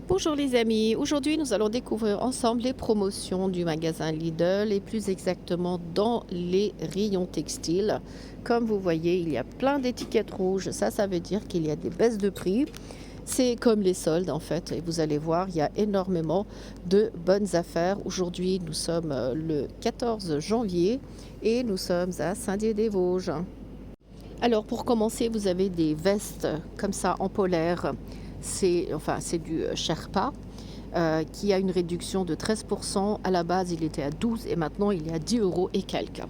Bonjour les amis, aujourd'hui nous allons découvrir ensemble les promotions du magasin Lidl et plus exactement dans les rayons textiles. Comme vous voyez, il y a plein d'étiquettes rouges, ça veut dire qu'il y a des baisses de prix. C'est comme les soldes en fait et vous allez voir, il y a énormément de bonnes affaires. Aujourd'hui nous sommes le 14 janvier et nous sommes à Saint-Dié-des-Vosges. Alors pour commencer, vous avez des vestes comme ça en polaire. C'est du Sherpa qui a une réduction de 13%. À la base, il était à 12 et maintenant il est à 10 euros et quelques.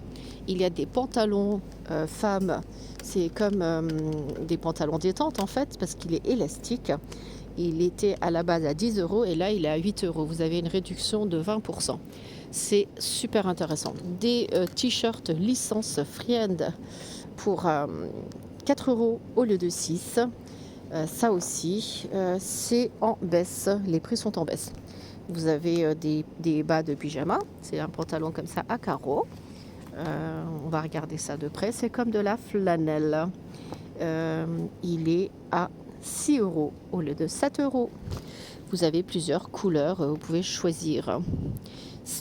Il y a des pantalons femmes, c'est comme des pantalons détente en fait parce qu'il est élastique. Il était à la base à 10 euros et là il est à 8 euros. Vous avez une réduction de 20%. C'est super intéressant. Des t-shirts licence Friend pour 4 euros au lieu de 6. Ça aussi, c'est en baisse. Les prix sont en baisse. Vous avez des bas de pyjama. C'est un pantalon comme ça à carreaux. On va regarder ça de près. C'est comme de la flanelle. Il est à 6 euros au lieu de 7 euros. Vous avez plusieurs couleurs. Vous pouvez choisir.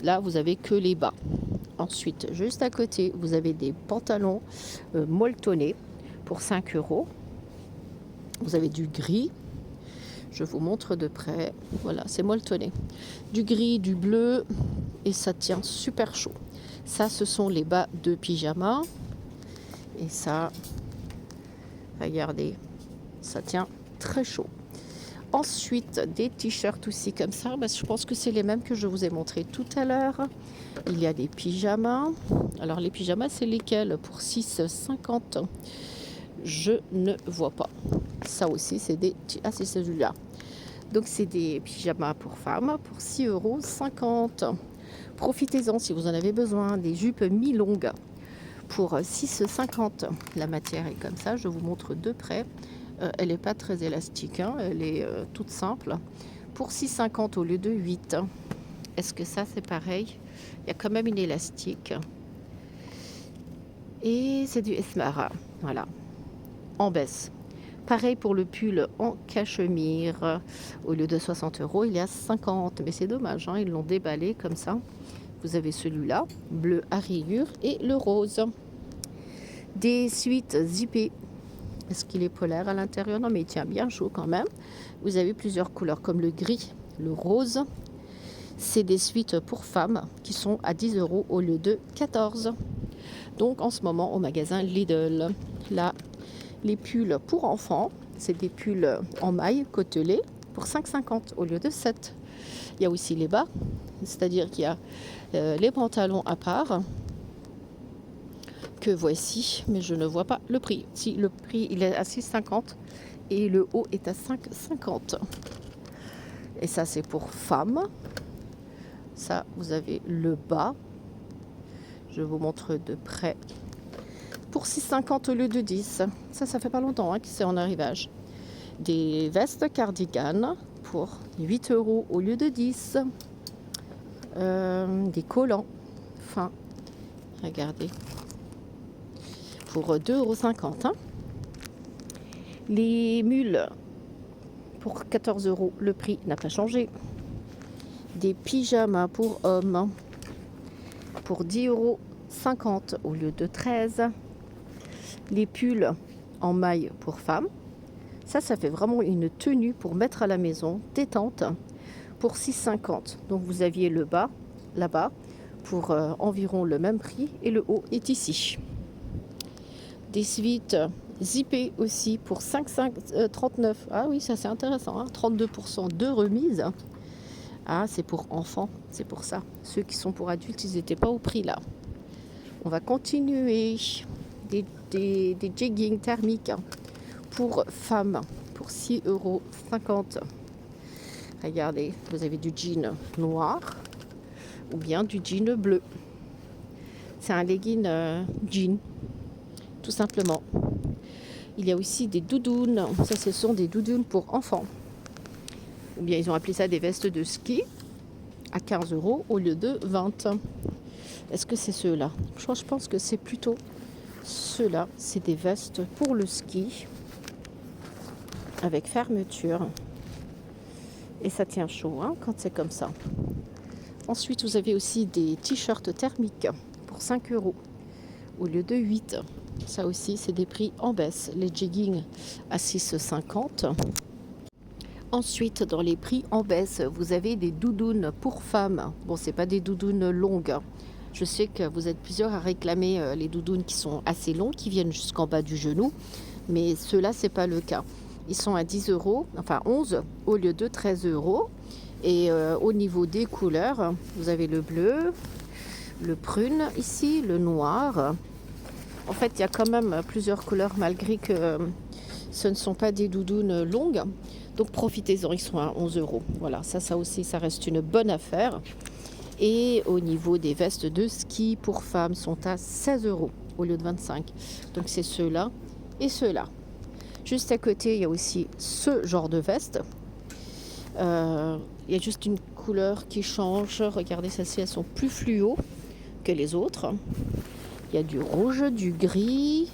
Là, vous avez que les bas. Ensuite, juste à côté, vous avez des pantalons molletonnés pour 5 euros. Vous avez du gris. Je vous montre de près. Voilà, c'est molletonné. Du gris, du bleu et ça tient super chaud. Ça, ce sont les bas de pyjama. Et ça, regardez, ça tient très chaud. Ensuite, des t-shirts aussi comme ça. Je pense que c'est les mêmes que je vous ai montré tout à l'heure. Il y a des pyjamas. Alors, les pyjamas, c'est lesquels? Pour 6,50 €. Je ne vois pas. Ça aussi, c'est des... Ah, c'est celui-là. Donc, c'est des pyjamas pour femmes pour 6,50 €. Profitez-en si vous en avez besoin. Des jupes mi-longues pour 6,50 €. La matière est comme ça. Je vous montre de près. Elle n'est pas très élastique. Elle est toute simple. Pour 6,50 € au lieu de 8. Est-ce que ça, c'est pareil? Il y a quand même une élastique. Et c'est du Esmara. Voilà. En baisse. Pareil pour le pull en cachemire. Au lieu de 60 €, il y a 50. Mais c'est dommage, ils l'ont déballé comme ça. Vous avez celui-là, bleu à rayures, et le rose. Des suites zippées. Est-ce qu'il est polaire à l'intérieur? Non, mais il tient bien chaud quand même. Vous avez plusieurs couleurs comme le gris, le rose. C'est des suites pour femmes qui sont à 10 € au lieu de 14. Donc en ce moment au magasin Lidl. Là, les pulls pour enfants, c'est des pulls en maille côtelés pour 5,50 € au lieu de 7. Il y a aussi les bas, c'est-à-dire qu'il y a les pantalons à part que voici, mais je ne vois pas le prix. Si, le prix il est à 6,50 € et le haut est à 5,50 €. Et ça, c'est pour femmes. Ça, vous avez le bas. Je vous montre de près. Pour 6,50 € au lieu de 10. Ça fait pas longtemps que c'est en arrivage. Des vestes cardigan pour 8 € au lieu de 10. Des collants fins. Regardez. Pour 2,50 €. Les mules pour 14 €. Le prix n'a pas changé. Des pyjamas pour hommes pour 10,50 € au lieu de 13. Les pulls en maille pour femmes. Ça fait vraiment une tenue pour mettre à la maison, détente, pour 6,50 €. Donc vous aviez le bas, là-bas, pour environ le même prix. Et le haut est ici. Des suites zippées aussi pour 5,39 €. Ah oui, ça c'est intéressant. 32% de remise. Ah, c'est pour enfants, c'est pour ça. Ceux qui sont pour adultes, ils n'étaient pas au prix là. On va continuer. Des jeggings thermiques pour femmes pour 6,50 €. Regardez, vous avez du jean noir ou bien du jean bleu. C'est un legging jean, tout simplement. Il y a aussi des doudounes. Ça, ce sont des doudounes pour enfants. Ou bien ils ont appelé ça des vestes de ski à 15 € au lieu de 20. Est-ce que c'est ceux-là? Je pense que c'est plutôt ceux-là. C'est des vestes pour le ski avec fermeture. Et ça tient chaud hein, quand c'est comme ça. Ensuite, vous avez aussi des t-shirts thermiques pour 5 euros au lieu de 8. Ça aussi, c'est des prix en baisse. Les jeggings à 6,50. Ensuite, dans les prix en baisse, vous avez des doudounes pour femmes. Bon, c'est pas des doudounes longues. Je sais que vous êtes plusieurs à réclamer les doudounes qui sont assez longues, qui viennent jusqu'en bas du genou. Mais ceux-là, c'est pas le cas. Ils sont à 10 euros, enfin 11 au lieu de 13 euros. Et au niveau des couleurs, vous avez le bleu, le prune ici, le noir. En fait, il y a quand même plusieurs couleurs malgré que ce ne sont pas des doudounes longues. Donc profitez-en, ils sont à 11 euros. Voilà, ça aussi, ça reste une bonne affaire. Et au niveau des vestes de ski pour femmes sont à 16 euros au lieu de 25. Donc c'est ceux-là et ceux-là. Juste à côté, il y a aussi ce genre de veste. Il y a juste une couleur qui change. Regardez, celles-ci, elles sont plus fluo que les autres. Il y a du rouge, du gris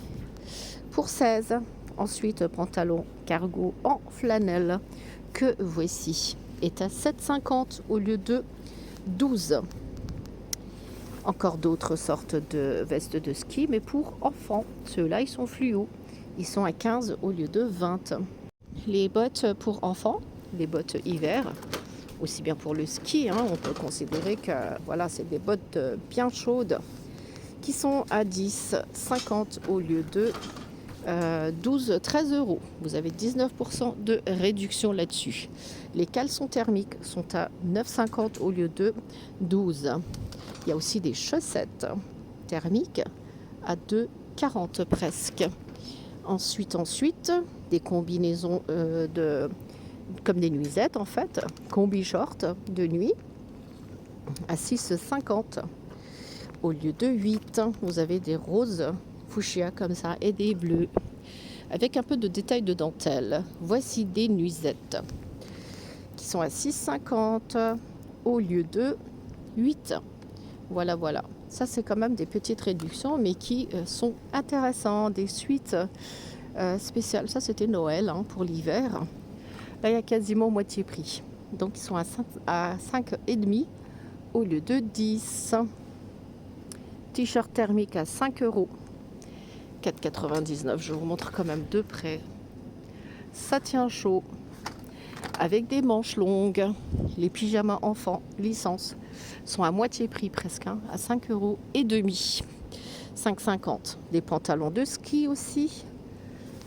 pour 16. Ensuite, pantalon cargo en flanelle que voici est à 7,50 au lieu de 12. Encore d'autres sortes de vestes de ski, mais pour enfants. Ceux-là, ils sont fluo. Ils sont à 15 au lieu de 20. Les bottes pour enfants, les bottes hiver, aussi bien pour le ski, hein, on peut considérer que voilà, c'est des bottes bien chaudes qui sont à 10,50 au lieu de 13 euros. Vous avez 19% de réduction là-dessus. Les caleçons thermiques sont à 9,50 au lieu de 12. Il y a aussi des chaussettes thermiques à 2,40 presque. Ensuite, des combinaisons comme des nuisettes en fait, combi short de nuit à 6,50 au lieu de 8. Vous avez des roses fuchsia comme ça et des bleus avec un peu de détail de dentelle. Voici des nuisettes qui sont à 6,50 au lieu de 8. Voilà. Ça, c'est quand même des petites réductions, mais qui sont intéressantes. Des suites spéciales. Ça, c'était Noël hein, pour l'hiver. Là, il y a quasiment moitié prix. Donc, ils sont à 5,5 au lieu de 10. T-shirt thermique à 5 euros. 4,99. Je vous montre quand même de près. Ça tient chaud. Avec des manches longues. Les pyjamas enfants licence sont à moitié prix presque, hein, à 5 euros et demi. 5,50. Des pantalons de ski aussi.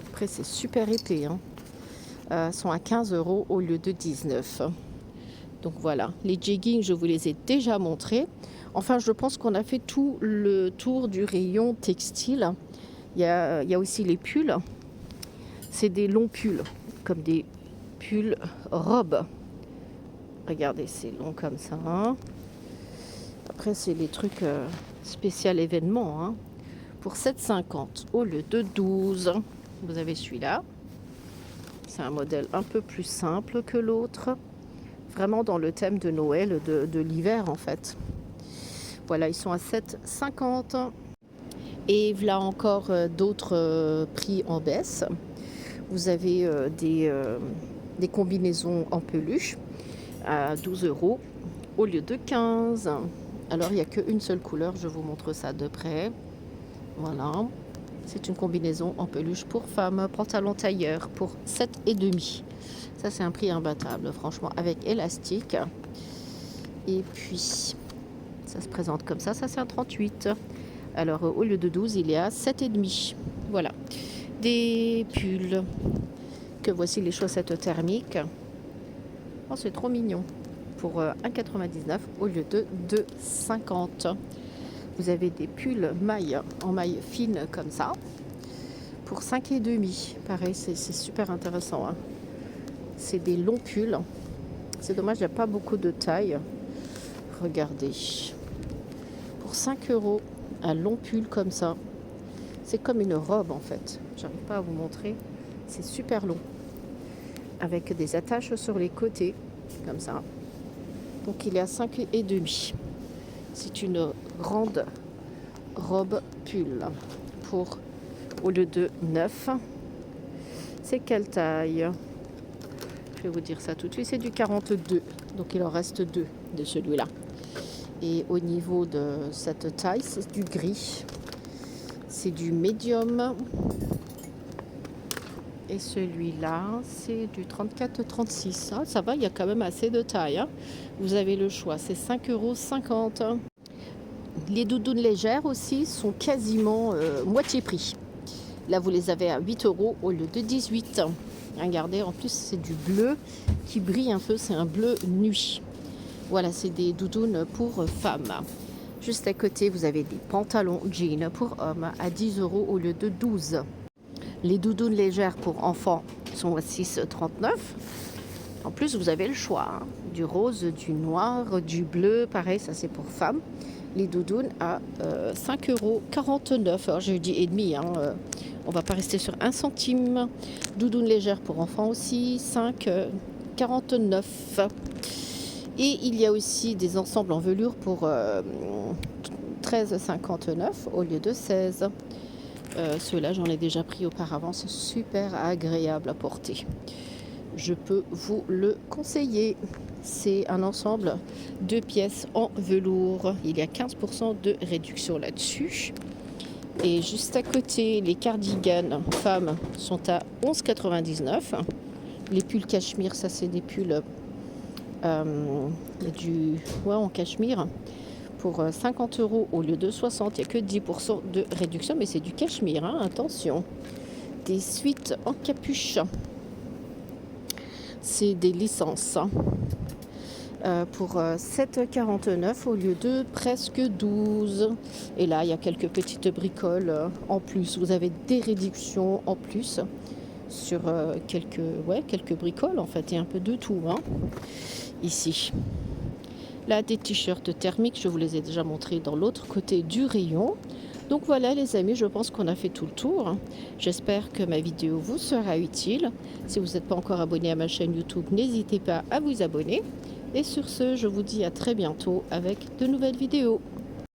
Après, c'est super épais. Hein. Sont à 15 euros au lieu de 19. Donc voilà. Les jeggings, je vous les ai déjà montrés. Enfin, je pense qu'on a fait tout le tour du rayon textile. Il y a aussi les pulls. C'est des longs pulls, comme des pulls robes. Regardez, c'est long comme ça. Hein. Après, c'est les trucs spécial événements. Hein. Pour 7,50 au lieu de 12. Vous avez celui-là. C'est un modèle un peu plus simple que l'autre. Vraiment dans le thème de Noël, de l'hiver en fait. Voilà, ils sont à 7,50. Et voilà encore d'autres prix en baisse. Vous avez des combinaisons en peluche à 12 euros au lieu de 15. Alors, il n'y a qu'une seule couleur. Je vous montre ça de près. Voilà. C'est une combinaison en peluche pour femmes. Pantalon tailleur pour 7,5. Ça, c'est un prix imbattable, franchement, avec élastique. Et puis, ça se présente comme ça. Ça, c'est un 38. Alors, au lieu de 12, il est à 7,5. Voilà. Des pulls. Que voici les chaussettes thermiques. Oh, c'est trop mignon. Pour 1,99 au lieu de 2,50. Vous avez des pulls mailles en maille fine comme ça. Pour 5,5. Pareil, c'est super intéressant. Hein. C'est des longs pulls. C'est dommage, il n'y a pas beaucoup de taille. Regardez. Pour 5 euros, un long pull comme ça. C'est comme une robe en fait. J'arrive pas à vous montrer. C'est super long. Avec des attaches sur les côtés. Comme ça. Donc il est à 5,5. C'est une grande robe pull. Pour au lieu de 9. C'est quelle taille? Je vais vous dire ça tout de suite, c'est du 42. Donc il en reste 2 de celui-là. Et au niveau de cette taille, c'est du gris. C'est du médium. Et celui-là, c'est du 34-36. Ah, ça va, il y a quand même assez de taille, hein. Vous avez le choix, c'est 5,50 €. Les doudounes légères aussi sont quasiment moitié prix. Là, vous les avez à 8 € au lieu de 18. Regardez, en plus, c'est du bleu qui brille un peu. C'est un bleu nuit. Voilà, c'est des doudounes pour femmes. Juste à côté, vous avez des pantalons jeans pour hommes à 10 € au lieu de 12. Les doudounes légères pour enfants sont à 6,39 €. En plus, vous avez le choix, hein. Du rose, du noir, du bleu. Pareil, ça c'est pour femmes. Les doudounes à 5,49 €. Alors j'ai dit et demi, hein, on va pas rester sur 1 centime. Doudoune légère pour enfants aussi, 5,49 €. Et il y a aussi des ensembles en velours pour 13,59 € au lieu de 16. Ceux-là, j'en ai déjà pris auparavant, c'est super agréable à porter. Je peux vous le conseiller. C'est un ensemble de pièces en velours. Il y a 15% de réduction là-dessus. Et juste à côté, les cardigans femmes sont à 11,99 €. Les pulls cachemire, ça c'est des pulls en cachemire pour 50 € au lieu de 60. Il n'y a que 10% de réduction, mais c'est du cachemire, hein, attention. Des suites en capuche. C'est des licences, hein. Pour 7,49 € au lieu de presque 12. Et là, il y a quelques petites bricoles en plus. Vous avez des réductions en plus sur quelques bricoles en fait, et un peu de tout, hein, ici. Là, des t-shirts thermiques, je vous les ai déjà montrés dans l'autre côté du rayon. Donc voilà les amis, je pense qu'on a fait tout le tour. J'espère que ma vidéo vous sera utile. Si vous n'êtes pas encore abonné à ma chaîne YouTube, n'hésitez pas à vous abonner. Et sur ce, je vous dis à très bientôt avec de nouvelles vidéos.